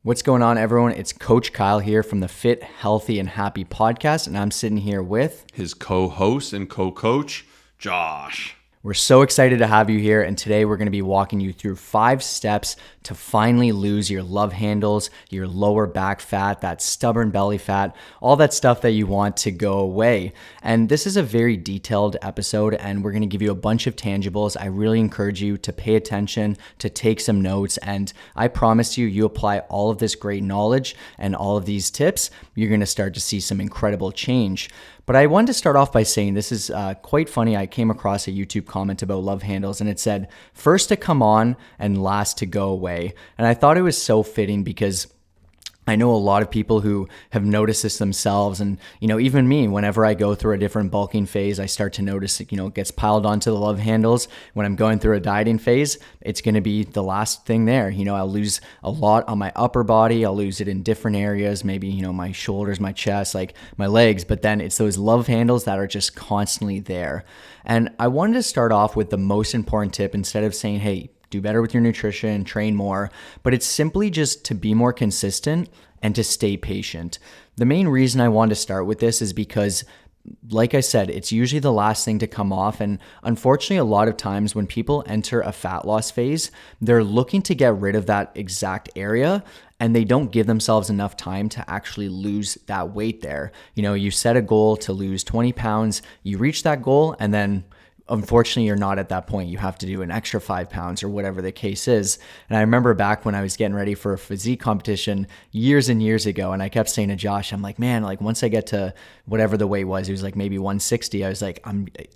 What's going on, everyone? It's Coach Kyle here from the Fit, Healthy, and Happy podcast, and I'm sitting here with his co-host and co-coach, Josh. We're so excited to have you here, and today we're going to be walking you through 5 steps to finally lose your love handles, your lower back fat, that stubborn belly fat, all that stuff that you want to go away. And this is a very detailed episode, and we're going to give you a bunch of tangibles. I really encourage you to pay attention, to take some notes, and I promise you apply all of this great knowledge and all of these tips, you're going to start to see some incredible change. But I wanted to start off by saying this is quite funny. I came across a YouTube comment about love handles, and it said, first to come on and last to go away. And I thought it was so fitting because I know a lot of people who have noticed this themselves. And, even me, whenever I go through a different bulking phase, I start to notice it, gets piled onto the love handles. When I'm going through a dieting phase, it's going to be the last thing there. I'll lose a lot on my upper body. I'll lose it in different areas, maybe, my shoulders, my chest, like my legs. But then it's those love handles that are just constantly there. And I wanted to start off with the most important tip instead of saying, hey, do better with your nutrition, train more, but it's simply just to be more consistent and to stay patient. The main reason I wanted to start with this is because, like I said, it's usually the last thing to come off. And unfortunately, a lot of times when people enter a fat loss phase, they're looking to get rid of that exact area and they don't give themselves enough time to actually lose that weight there. You set a goal to lose 20 pounds, you reach that goal, and then unfortunately, you're not at that point. You have to do an extra 5 pounds or whatever the case is. And I remember back when I was getting ready for a physique competition years and years ago, and I kept saying to Josh, I'm like, man, like once I get to whatever the weight was, it was like maybe 160. I was like,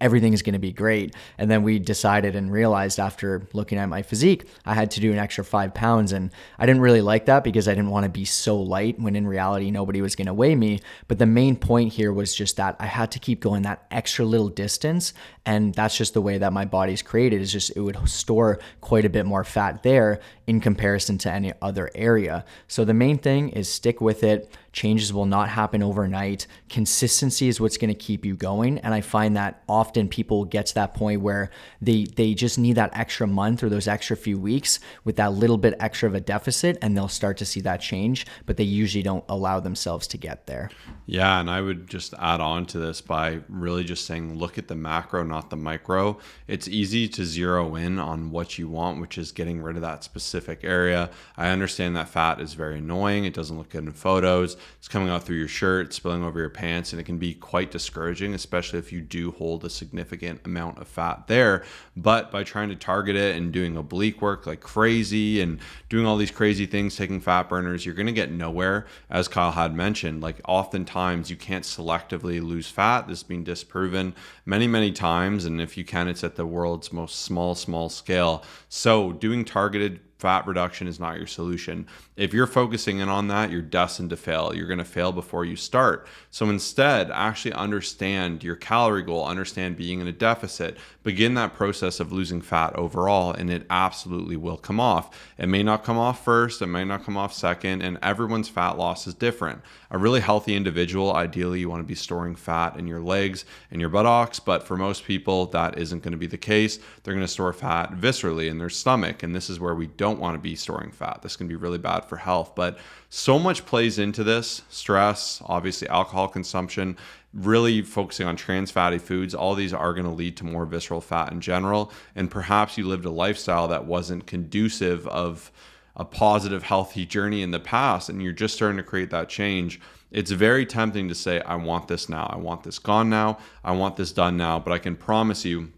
everything is going to be great. And then we decided and realized after looking at my physique, I had to do an extra 5 pounds. And I didn't really like that because I didn't want to be so light when in reality, nobody was going to weigh me. But the main point here was just that I had to keep going that extra little distance. And that's just the way that my body's created. Is just it would store quite a bit more fat there in comparison to any other area. So the main thing is stick with it. Changes will not happen overnight. Consistency is what's going to keep you going. And I find that often people get to that point where they just need that extra month or those extra few weeks with that little bit extra of a deficit, and they'll start to see that change, but they usually don't allow themselves to get there. Yeah, and I would just add on to this by really just saying, look at the macro, not the micro. It's easy to zero in on what you want, which is getting rid of that specific area. I understand that fat is very annoying. It doesn't look good in photos. It's coming out through your shirt, spilling over your pants, and it can be quite discouraging, especially if you do hold a significant amount of fat there. But by trying to target it and doing oblique work like crazy and doing all these crazy things, taking fat burners, you're going to get nowhere. As Kyle had mentioned, like oftentimes you can't selectively lose fat. This has been disproven many, many times. And if you can, it's at the world's most small scale. So doing targeted fat reduction is not your solution. If you're focusing in on that, you're destined to fail. You're going to fail before you start. So instead, actually understand your calorie goal, understand being in a deficit, begin that process of losing fat overall, and it absolutely will come off. It may not come off first, it may not come off second, and everyone's fat loss is different. A really healthy individual, ideally you want to be storing fat in your legs and your buttocks, but for most people, that isn't going to be the case. They're going to store fat viscerally in their stomach, and this is where we don't want to be storing fat. This can be really bad for health, but so much plays into this. Stress, obviously alcohol consumption, really focusing on trans fatty foods. All these are going to lead to more visceral fat in general. And perhaps you lived a lifestyle that wasn't conducive of a positive, healthy journey in the past, and you're just starting to create that change. It's very tempting to say, I want this now. I want this gone now. I want this done now. But I can promise you,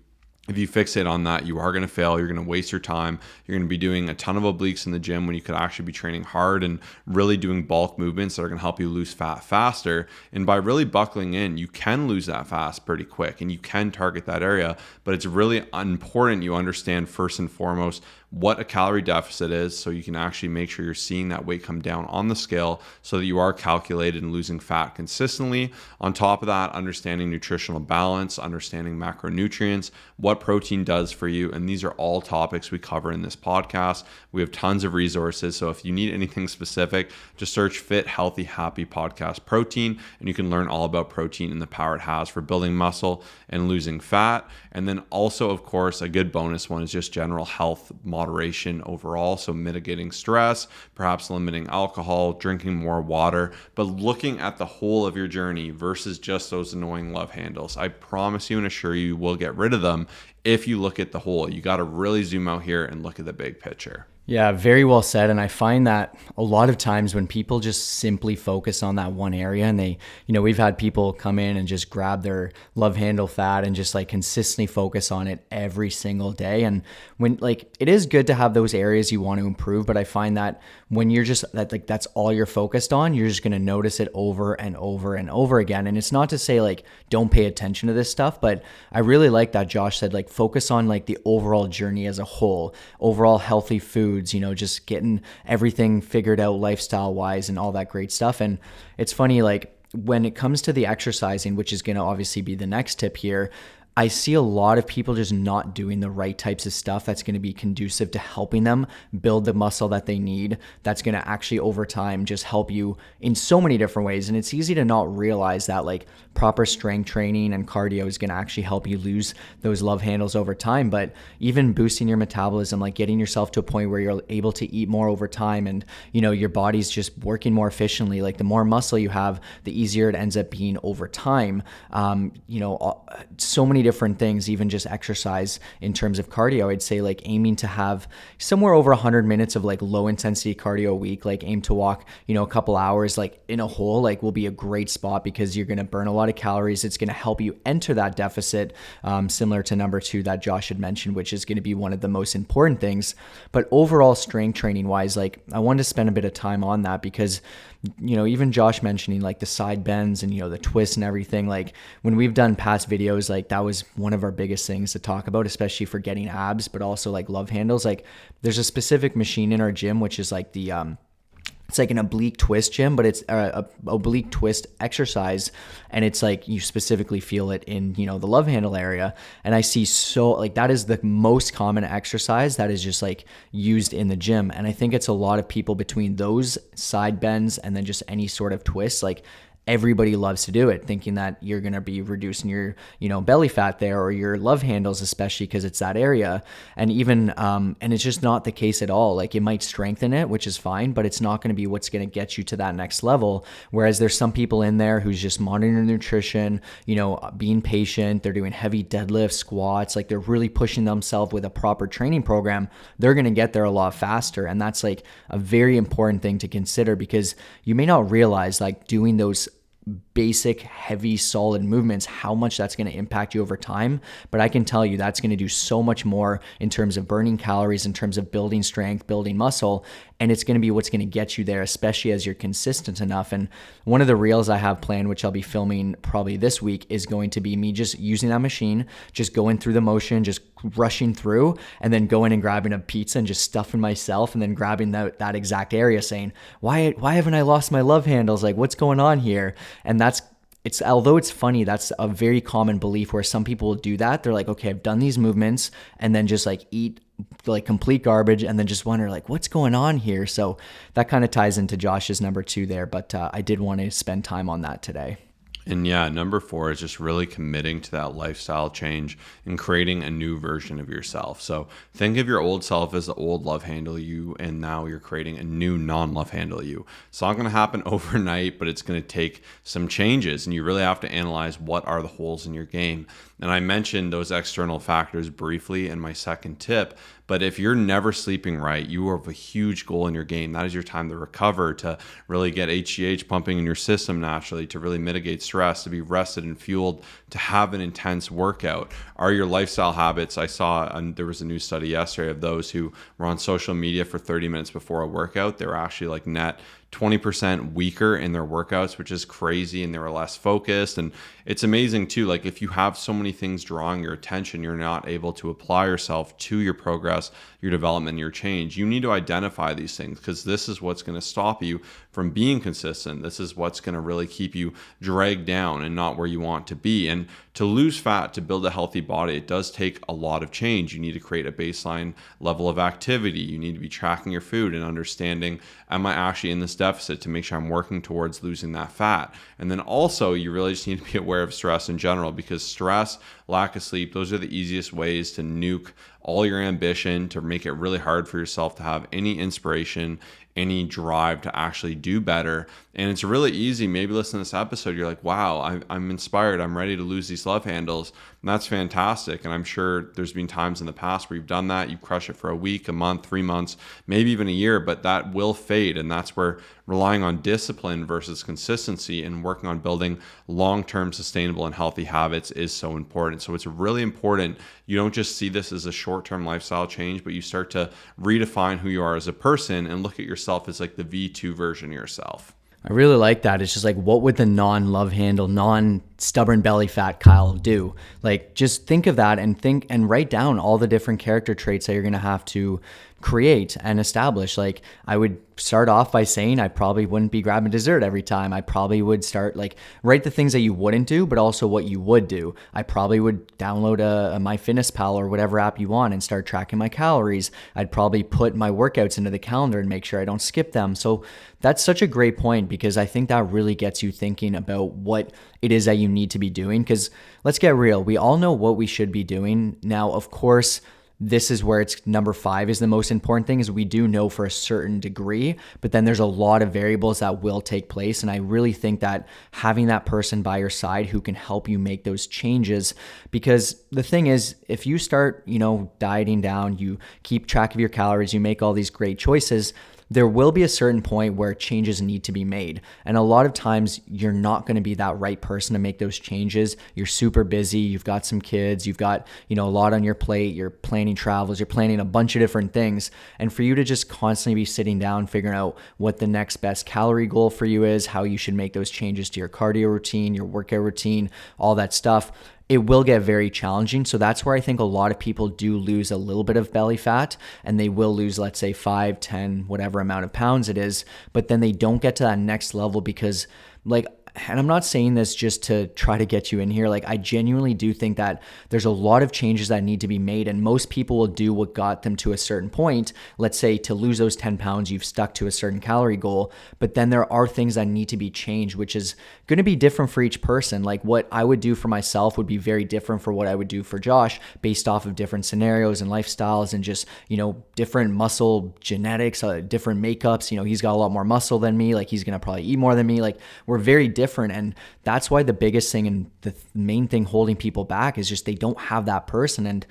if you fixate on that, you are going to fail. You're going to waste your time. You're going to be doing a ton of obliques in the gym when you could actually be training hard and really doing bulk movements that are going to help you lose fat faster. And by really buckling in, you can lose that fast pretty quick and you can target that area. But it's really important you understand first and foremost what a calorie deficit is, so you can actually make sure you're seeing that weight come down on the scale so that you are calculated and losing fat consistently. On top of that, understanding nutritional balance, understanding macronutrients, what protein does for you. And these are all topics we cover in this podcast. We have tons of resources. So if you need anything specific, just search Fit, Healthy, Happy Podcast Protein, and you can learn all about protein and the power it has for building muscle and losing fat. And then also, of course, a good bonus one is just general health moderation overall. So mitigating stress, perhaps limiting alcohol, drinking more water, but looking at the whole of your journey versus just those annoying love handles. I promise you and assure you will get rid of them if you look at the whole. You got to really zoom out here and look at the big picture. Yeah, very well said. And I find that a lot of times when people just simply focus on that one area and they, we've had people come in and just grab their love handle fat and just like consistently focus on it every single day. And when it is good to have those areas you want to improve, but I find that when you're just that's all you're focused on, you're just going to notice it over and over and over again. And it's not to say don't pay attention to this stuff, but I really like that Josh said focus on the overall journey as a whole, overall healthy foods, just getting everything figured out lifestyle wise and all that great stuff. And it's funny, when it comes to the exercising, which is going to obviously be the next tip here, I see a lot of people just not doing the right types of stuff that's going to be conducive to helping them build the muscle that they need. That's going to actually over time just help you in so many different ways. And it's easy to not realize that proper strength training and cardio is going to actually help you lose those love handles over time. But even boosting your metabolism, getting yourself to a point where you're able to eat more over time and, your body's just working more efficiently. The more muscle you have, the easier it ends up being over time. So many different things, even just exercise in terms of cardio. I'd say aiming to have somewhere over 100 minutes of low intensity cardio a week, aim to walk, a couple hours in a hole, will be a great spot because you're going to burn a lot of calories. It's going to help you enter that deficit, similar to number 2 that Josh had mentioned, which is going to be one of the most important things. But overall strength training wise, I wanted to spend a bit of time on that because even Josh mentioning the side bends and, the twists and everything, when we've done past videos, that was one of our biggest things to talk about, especially for getting abs, but also love handles. There's a specific machine in our gym, which is it's an oblique twist gym, but it's a oblique twist exercise. And it's you specifically feel it in, the love handle area. And I see that is the most common exercise that is just used in the gym. And I think it's a lot of people between those side bends and then just any sort of twist, everybody loves to do it, thinking that you're going to be reducing your, belly fat there or your love handles, especially because it's that area. And even, and it's just not the case at all. It might strengthen it, which is fine, but it's not going to be what's going to get you to that next level. Whereas there's some people in there who's just monitoring their nutrition, being patient, they're doing heavy deadlifts, squats, they're really pushing themselves with a proper training program. They're going to get there a lot faster. And that's a very important thing to consider because you may not realize doing those basic, heavy, solid movements, how much that's going to impact you over time. But I can tell you that's going to do so much more in terms of burning calories, in terms of building strength, building muscle. And it's going to be what's going to get you there, especially as you're consistent enough. And one of the reels I have planned, which I'll be filming probably this week, is going to be me just using that machine, just going through the motion, just rushing through, and then going and grabbing a pizza and just stuffing myself and then grabbing that exact area saying, why haven't I lost my love handles? What's going on here? And although it's funny, that's a very common belief where some people will do that. They're okay, I've done these movements and then just eat complete garbage and then just wonder what's going on here. So that kind of ties into Josh's number 2 there, but I did want to spend time on that today. And yeah, number 4 is just really committing to that lifestyle change and creating a new version of yourself. So think of your old self as the old love handle you, and now you're creating a new non-love handle you. It's not going to happen overnight, but it's going to take some changes, and you really have to analyze what are the holes in your game. And I mentioned those external factors briefly in my second tip, but if you're never sleeping right, you have a huge goal in your game. That is your time to recover, to really get HGH pumping in your system naturally, to really mitigate stress, to be rested and fueled, to have an intense workout. Are your lifestyle habits, I saw there was a new study yesterday of those who were on social media for 30 minutes before a workout. They were actually net 20% weaker in their workouts, which is crazy, and they were less focused. And it's amazing too, if you have so many things drawing your attention, you're not able to apply yourself to your progress, your development, your change. You need to identify these things because this is what's going to stop you from being consistent. This is what's going to really keep you dragged down and not where you want to be. And to lose fat, to build a healthy body, it does take a lot of change. You need to create a baseline level of activity. You need to be tracking your food and understanding, am I actually in this deficit, to make sure I'm working towards losing that fat. And then also, you really just need to be aware of stress in general, because stress, lack of sleep, those are the easiest ways to nuke all your ambition, to make it really hard for yourself to have any inspiration, any drive to actually do better. And it's really easy. Maybe listen to this episode, you're like, wow, I'm inspired. I'm ready to lose these love handles. And that's fantastic. And I'm sure there's been times in the past where you've done that. You crush it for a week, a month, 3 months, maybe even a year, but that will fade. And that's where relying on discipline versus consistency and working on building long-term sustainable and healthy habits is so important. So it's really important you don't just see this as a short-term lifestyle change, but you start to redefine who you are as a person and look at yourself as like the V2 version of yourself. I really like that. It's just like, what would the non-love handle, non-stubborn belly fat Kyle do? Like, just think of that and think and write down all the different character traits that you're going to have to create and establish. Like, I would start off by saying I probably wouldn't be grabbing dessert every time. I probably would start, like, write the things that you wouldn't do, but also what you would do. I probably would download a MyFitnessPal or whatever app you want and start tracking my calories. I'd probably put my workouts into the calendar and make sure I don't skip them. So that's such a great point, because I think that really gets you thinking about what it is that you need to be doing. Because let's get real, we all know what we should be doing. Now, of course, this is where it's number 5 is the most important thing, is we do know for a certain degree, but then there's a lot of variables that will take place. And I really think that having that person by your side who can help you make those changes, because the thing is, if you start, dieting down, you keep track of your calories, you make all these great choices, there will be a certain point where changes need to be made. And a lot of times you're not going to be that right person to make those changes. You're super busy. You've got some kids. You've got, a lot on your plate. You're planning travels. You're planning a bunch of different things. And for you to just constantly be sitting down, figuring out what the next best calorie goal for you is, how you should make those changes to your cardio routine, your workout routine, all that stuff, it will get very challenging. So that's where I think a lot of people do lose a little bit of belly fat, and they will lose, let's say 5, 10, whatever amount of pounds it is, but then they don't get to that next level because, and I'm not saying this just to try to get you in here. I genuinely do think that there's a lot of changes that need to be made, and most people will do what got them to a certain point. Let's say to lose those 10 pounds, you've stuck to a certain calorie goal, but then there are things that need to be changed, which is going to be different for each person. Like, what I would do for myself would be very different for what I would do for Josh, based off of different scenarios and lifestyles and just, different muscle genetics, different makeups. He's got a lot more muscle than me. He's going to probably eat more than me. We're very different. And that's why the biggest thing and the main thing holding people back is just they don't have that person. And,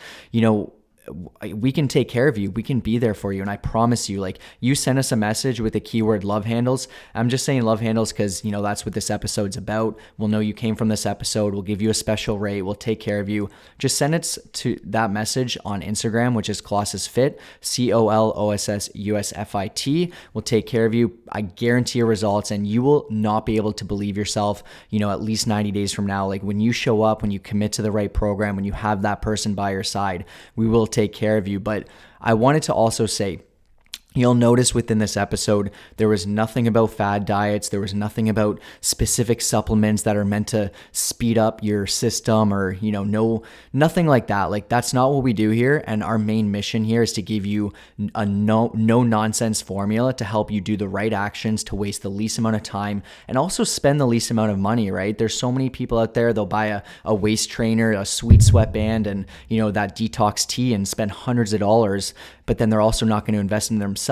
we can take care of you. We can be there for you. And I promise you, you send us a message with the keyword love handles. I'm just saying love handles because, that's what this episode's about. We'll know you came from this episode. We'll give you a special rate. We'll take care of you. Just send it to that message on Instagram, which is Colossus Fit, COLOSSUSFIT. We'll take care of you. I guarantee your results, and you will not be able to believe yourself, at least 90 days from now. When you show up, when you commit to the right program, when you have that person by your side, we will take care of you. But I wanted to also say, you'll notice within this episode, there was nothing about fad diets. There was nothing about specific supplements that are meant to speed up your system or, nothing like that. That's not what we do here. And our main mission here is to give you a no nonsense formula to help you do the right actions, to waste the least amount of time and also spend the least amount of money, right? There's so many people out there, they'll buy a waist trainer, a sweet sweatband, and, that detox tea and spend hundreds of dollars, but then they're also not going to invest in themselves.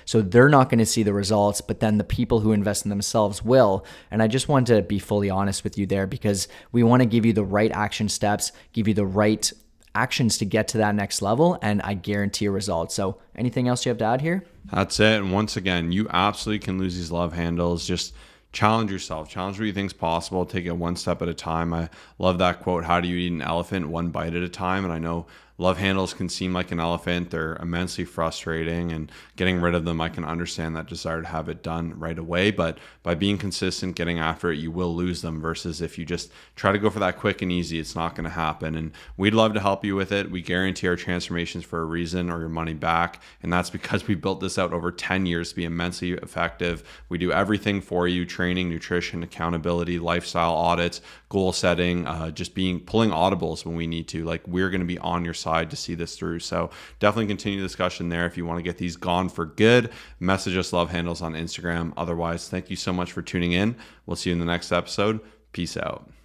So they're not going to see the results, but then the people who invest in themselves will. And I just want to be fully honest with you there, because we want to give you the right action steps, give you the right actions to get to that next level, and I guarantee a result. So anything else you have to add here? That's it. And once again, you absolutely can lose these love handles. Just challenge yourself. Challenge what you think is possible. Take it one step at a time. I love that quote, how do you eat an elephant? One bite at a time. And I know love handles can seem like an elephant. They're immensely frustrating, and getting rid of them, I can understand that desire to have it done right away. But by being consistent, getting after it, you will lose them, versus if you just try to go for that quick and easy, it's not going to happen. And we'd love to help you with it. We guarantee our transformations for a reason, or your money back. And that's because we built this out over 10 years to be immensely effective. We do everything for you: training, nutrition, accountability, lifestyle audits, goal setting, just pulling audibles when we need to. Like, we're going to be on your side to see this through. So definitely continue the discussion there. If you want to get these gone for good, message us Love Handles on Instagram. Otherwise, thank you so much for tuning in. We'll see you in the next episode. Peace out.